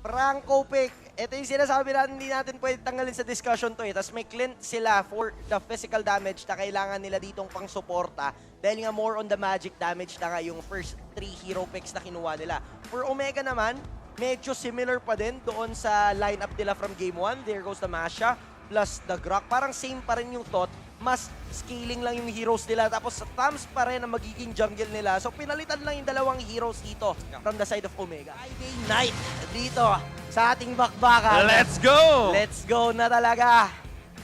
Franco pick. Ito yung sinasabi natin, hindi natin pwede tanggalin sa discussion to eh. Tapos may Clint sila for the physical damage na kailangan nila ditong pang-suporta. Dahil nga more on the magic damage na nga yung first 3 hero picks na kinuha nila. For Omega naman, medyo similar pa din doon sa lineup nila from Game 1. There goes the Masha plus the Grok. Parang same pa rin yung thought. Mas scaling lang yung heroes nila. Tapos Tams pa rin ang magiging jungle nila. So pinalitan lang yung dalawang heroes dito from the side of Omega. Friday night dito sa ating bakbakan. Let's go! Let's go na talaga.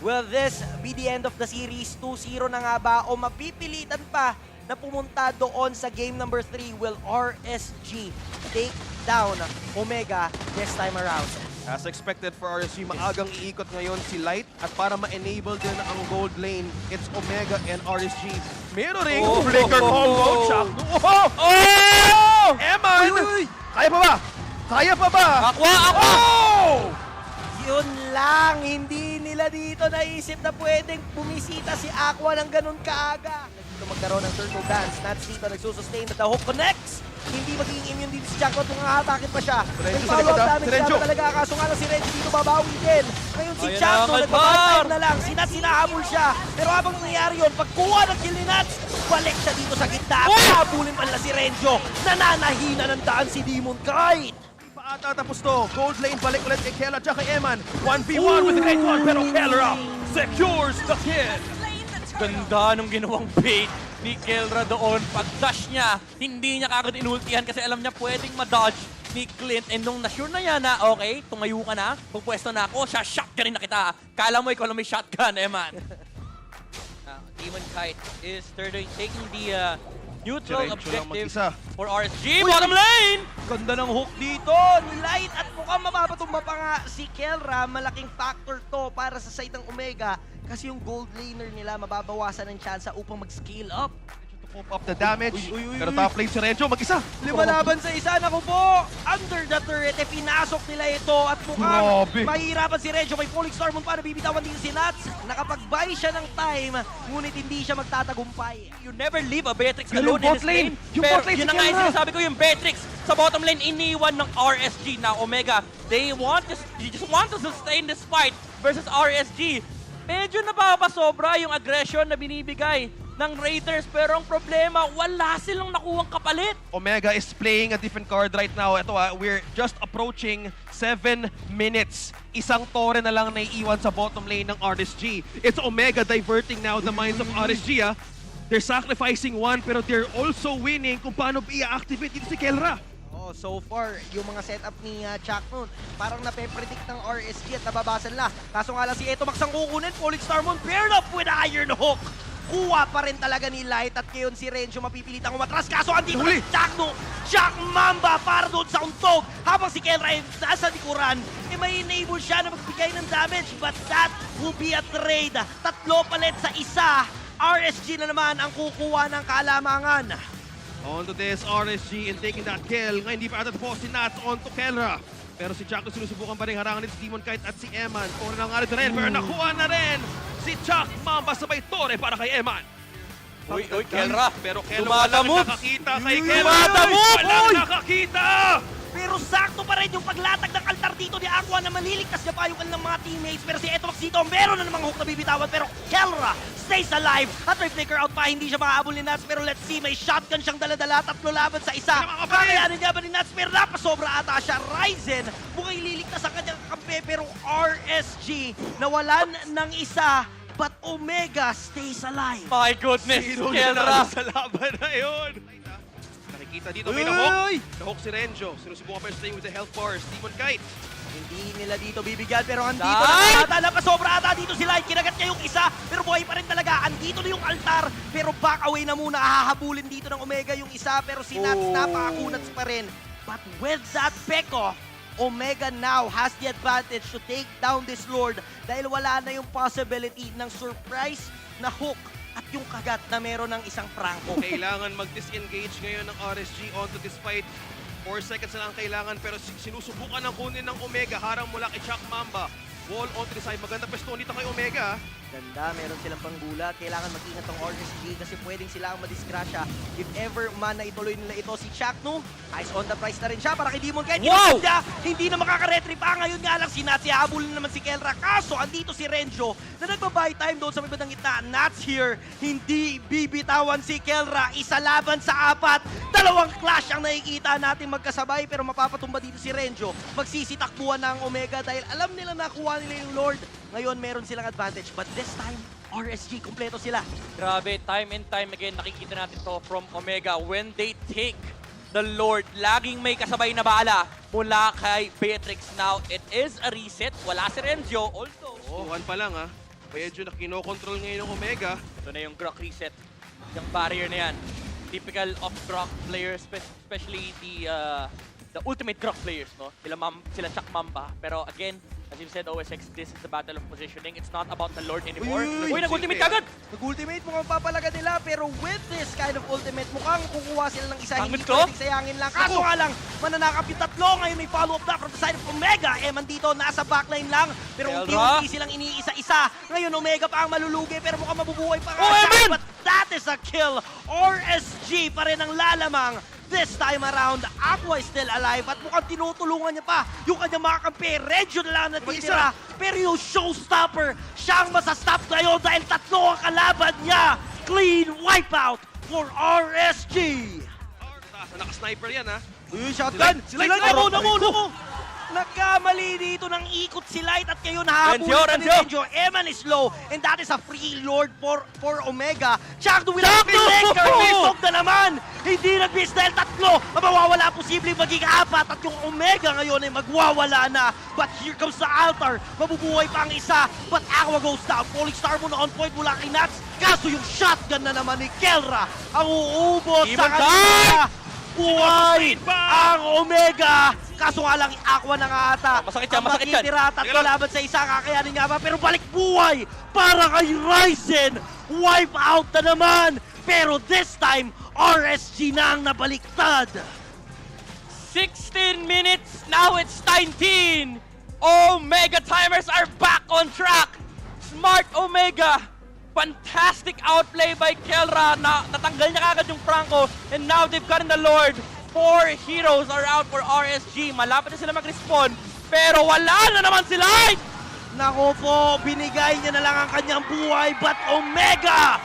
Will this be the end of the series? 2-0 na nga ba? O mapipilitan pa na pumunta doon sa game number 3? Will RSG take down Omega this time around? As expected for RSG, maagang iikot ngayon si Light at para ma-enable din ang gold lane, it's Omega and RSG. Meron ring flicker combo, Chuck. Oh! Eman! Kaya pa ba? Kaya pa ba? Aqua! Oh! Yun lang, hindi nila dito naisip na pwedeng bumisita si Aqua ng ganun kaaga. Dito magkaroon ng turtle dance. Nats dito nagsusustain at the hook connects. Hindi magiging immune dito si Jackpot kung hahatakit pa siya. May Renjo sa follow-up likod, damage Renjo. na talaga. Kaso nga lang si Renjo dito babawi din. Ngayon si Ayun Jackpot na, nagpapantime na lang. Si Nats sinahabol siya. Pero habang nangyayari yun, pagkuha ng kill ni Nats, balik siya dito sa gitna. Habulin pa nila si Renjo. Nananahina ng daan si Demon Kite. Paata tapos to. Gold lane balik ulit kay Kela at kay Eman. 1v1 with the great one pero Kela secures the kill. Ganda nung ginawang bait ni Kelra doon. Pag-dash niya, hindi niya kagad inultihan kasi alam niya pwedeng ma-dodge ni Clint. And nung na-sure na yan na, okay, tumayo ka na, pupwesto na ako, shotgunin na kita. Kala mo ikaw lang may shotgun, Eman. Demon Kite is taking the neutral Diretso lang objective mag-isa. for RSG. Bottom lane! Ganda ng hook dito ni Light at mukhang mapapatumba pa nga si Kelra. Malaking factor to para sa side ng Omega kasi yung gold laner nila mababawasan ng chance upang mag-scale up. To pop up the damage. Uy, Pero top lane si Renjo mag-isa. 5 laban sa isa, naku po! Under the turret, pinasok nila ito at mukhang Grabe. mahihirapan si Renjo. May Falling Star Moon pa, nabibitawan din si Nats. Nakapag-buy siya ng time, ngunit hindi siya magtatagumpay. You never leave a Beatrix Yun yung alone in bot this lane. lane. Yung Pero bot lane yun si na nga yung Kelra. sinasabi ko, yung Beatrix sa bottom lane, iniwan ng RSG. Now, Omega, they just want to sustain this fight versus RSG. Medyo napapasobra yung aggression na binibigay ng Raiders, pero ang problema, wala silang nakuhang kapalit. Omega is playing a different card right now. Ito we're just approaching 7 minutes. Isang tore na lang naiiwan sa bottom lane ng RSG. It's Omega diverting now the minds of RSG. They're sacrificing one pero they're also winning kung paano i-activate dito si Kelra. Oh, so far, yung mga setup ni Chuck Moon, parang nape-predict ng RSG at nababasan na. Kaso nga lang si Etomax ang kukunin, Falling Star Moon paired up with Iron Hook. Kuha pa rin talaga ni Light at ngayon si Renjo mapipilitang umatras. Kaso andito na si Chuck Mamba para doon sa untog. Habang si Kelra ay nasa likuran, may enable siya na magbigay ng damage. But that will be a trade. Tatlo palit sa isa. RSG na naman ang kukuha ng kalamangan. On to this RSG and taking that kill. Ngayon hindi pa ata tapos si Nats on to Kelra. Pero si Chuck na sinusubukan pa rin harangan si Demon Kite at si Eman. Tore na nga rin pero nakuha na rin si Chuck Mamba sabay tore para kay Eman. Uy, Kelra. Pero Kelra walang Tumatamove. nakakita kay Kelra. Tumatamove, Walang uy! nakakita! Pero sakto pa rin yung paglatag ng altar dito ni Aqua na maliligtas niya pa yung kanilang mga teammates. Pero si Etomax dito, meron na namang hook na bibitawan. Pero Kelra stays alive at may flicker out pa. Hindi siya makahabol ni Nats. Pero let's see, may shotgun siyang daladala. 3 laban sa isa. Kakayanin niya ba ni Nats? Pero napasobra ata siya. Ryzen mukhang ililigtas ang kanyang kakampi. Pero RSG nawalan ng isa. But Omega stays alive. My goodness, Zero Kelra. na sa laban na yun. Nakikita dito, may nahok. Nahok si Renjo. Sinusubukan pa staying with the health bars. Demon Kite. Hindi nila dito bibigyan pero andito Light! na ata, napasobra ata dito si Light. Kinagat niya yung isa pero buhay pa rin talaga. Andito na yung altar pero back away na muna. Hahabulin dito ng Omega yung isa pero si Nats napakakunats pa rin. But with that Peko, Omega now has the advantage to take down this Lord dahil wala na yung possibility ng surprise na hook at yung kagat na meron ng isang Franco. Kailangan mag-disengage ngayon ng RSG onto this fight. 4 seconds na lang kailangan pero sinusubukan ng kunin ng Omega. Harang mula kay Chuck Mamba. Wall onto the side. Maganda pwesto dito kay Omega. Ganda, meron silang panggulat. Kailangan mag-ingat ang RSG kasi pwedeng sila ang madiskrasya. If ever man na ituloy nila ito si Chuck, no? Eyes on the price na rin siya para kay Demon Kite. Wow! Niya, hindi na makaka-retry pa. Ngayon nga lang si Nats, ihabol na naman si Kelra. Kaso, andito si Renjo na nagbabuy time doon sa may bandang gitna. Nats here, hindi bibitawan si Kelra. Isa laban sa 4. Dalawang clash ang nakikita natin magkasabay, pero mapapatumba dito si Renjo. Magsisitakbuhan ng Omega dahil alam nila nakuha nila yung Lord. Ngayon, meron silang advantage. But this time, RSG, kompleto sila. Grabe, time and time again, nakikita natin to from Omega. When they take the Lord, laging may kasabay na bala mula kay Beatrix. Now, it is a reset. Wala si Renzo. Also, One pa lang ha. Medyo na kinokontrol ngayon ng Omega. ito na yung Grok reset. Yung barrier na yan. Typical of Grok players, especially the ultimate Grok players, no? Sila Chuck Mamba. Pero again, as you said, OSX, this is the battle of positioning. It's not about the Lord anymore. Uy, Uy, nag-ultimate kagad! Nag-ultimate mukhang papalaga nila, pero with this kind of ultimate, mukhang kukuha sila ng isa, hindi Pangit to? pwedeng sayangin lang. Kaso nga lang, mananakap yung tatlo. Ngayon may follow-up na from the side of Omega. Eman dito, nasa backline lang, pero Kelra? unti-unti silang iniisa-isa. Ngayon Omega pa ang malulugi, pero mukhang mabubuhay pa nga Oh, siya. Eman! But that is a kill. RSG pa rin ang lalamang. This time around, Aqua is still alive at mukhang tinutulungan niya pa yung kanyang mga kampi. Regio na lang natitira. Pero yung showstopper, siyang masastop ngayon dahil tatlo ang kalaban niya. Clean wipeout for RSG. Naka-sniper yan ha. Uy, shotgun! Sila- Naku! Nagkamali dito ng ikot si Light at ngayon hahabulin ni Renjo. Eman is low and that is a free Lord for Omega. Chakdo will have been Laker. Misog na naman. Hindi nag-miss dahil tatlo. Mawawala posibleng maging 4 at yung Omega ngayon ay magwawala na. But here comes the altar. Mabubuhay pa ang isa. But Aqua goes down. Falling Star muna on point mula kay Nats. Kaso yung shotgun na naman ni Kelra ang uubos sa Even kanila. Buhay Speed bomb! ang Omega! Kaso nga lang, Aqua na nga ata. Masakit yan, Ang masakit yan. makitira, tatlo Teka lang. laban sa isa, kakayanin nga ba? Pero balik buhay para kay Ryzen! Wipe out na naman! Pero this time, RSG na ang nabaliktad! 16 minutes, now it's 19! Omega timers are back on track! Smart Omega! Fantastic outplay by Kelra na natanggal niya kagad yung Franco and now they've gotten the Lord. 4 heroes are out for RSG. Malapit na sila mag-respawn pero wala na naman si Light! Nako po, binigay niya na lang ang kanyang buhay, but Omega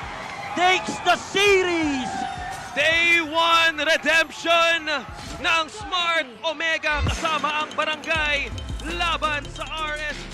takes the series! Day 1 redemption ng Smart Omega kasama ang Barangay laban sa RSG.